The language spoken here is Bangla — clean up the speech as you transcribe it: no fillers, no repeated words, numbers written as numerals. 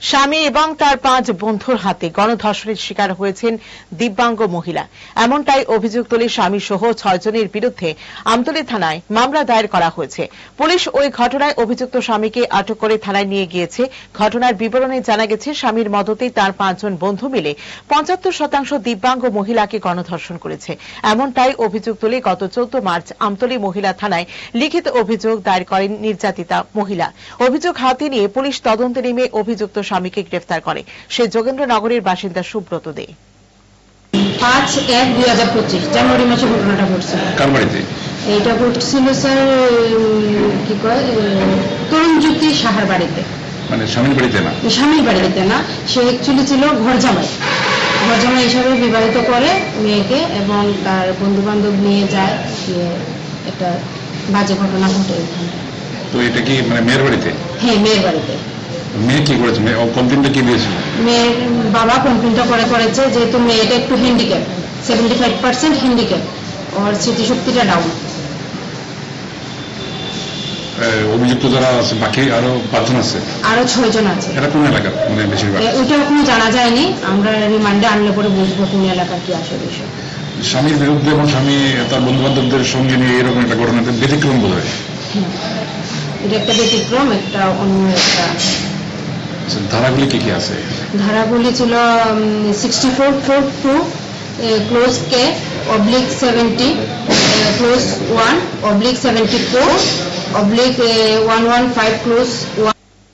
স্বামী এবং তার 5 বন্ধুর হাতে গণধর্ষণের শিকার হয়েছেন দিব্যাঙ্গ মহিলা। এমনটাই অভিযোগ তুলে স্বামী সহ 6 জনের বিরুদ্ধে আমতলী থানায় মামলা দায়ের করা হয়েছে। পুলিশ ওই ঘটনায় অভিযুক্ত স্বামীকে আটক করে থানায় নিয়ে গিয়েছে। ঘটনার বিবরণে জানা গেছে, স্বামীর মদতেই তার 5 জন বন্ধু মিলে 75% দিব্যাঙ্গ মহিলাকে গণধর্ষণ করেছে। এমনটাই অভিযোগ তুলে গত 14 মার্চ আমতলী মহিলা থানায় লিখিত অভিযোগ দায়ের করেন নির্যাতিতা মহিলা। অভিযোগ হাতে নিয়ে পুলিশ তদন্তে নেমে অভিযুক্ত স্বামীকে গ্রেফতার করে। সে যোগেন্দ্রনগরের বাসিন্দা সুব্রত দে। 5/1/2025 জানুয়ারি মাসে ঘটনাটা ঘটছিল। কার বাড়িতে এটা ঘটছিল স্যার? কি কয়, তরুণজ্যোতি সাহার বাড়িতে। মানে স্বামীর বাড়িতে না? স্বামীর বাড়িতে না, সে অ্যাকচুয়ালি ছিল ঘর জামাই হিসাবে বিবাহিত করে মেয়েকে, এবং তার বন্ধু বান্ধব নিয়ে যায়, একটা বাজে ঘটনা ঘটে ওখানে। তো এটা কি মানে মেয়ের বাড়িতে? হ্যাঁ, মেয়ের বাড়িতে। মেয়ে কি করেছে? কমপ্লেনটা কি দিয়েছিল? মেয়ের বাবা কমপ্লেনটা করেছে যেহেতু মেয়েটা একটু হ্যান্ডিক্যাপ, 75% হ্যান্ডিক্যাপ, ওর স্মৃতিশক্তিটা ডাউন। অভিযুক্ত যারা আছে বাকি আরো 5 জন আছে? আরো 6 জন আছে। এরা কোন এলাকার? মানে বেশিরভাগ ওইটা এখনো জানা যায়নি, আমরা রিমান্ডে আনলে পরে বুঝবো কোন এলাকার কি আসে বিষয়। স্বামীর বিরুদ্ধে এবং স্বামী তার বন্ধু বান্ধবদের সঙ্গে নিয়ে এরকম একটা ঘটনাতে ব্যতিক্রম বোধ হয়। এটা একটা ব্যতিক্রম, একটা অন্য একটা। ধারাগুলি কি কি আছে? ধারাগুলি ছিল 6442 close K oblique 70 close 1 oblique 74 oblique 115 close 1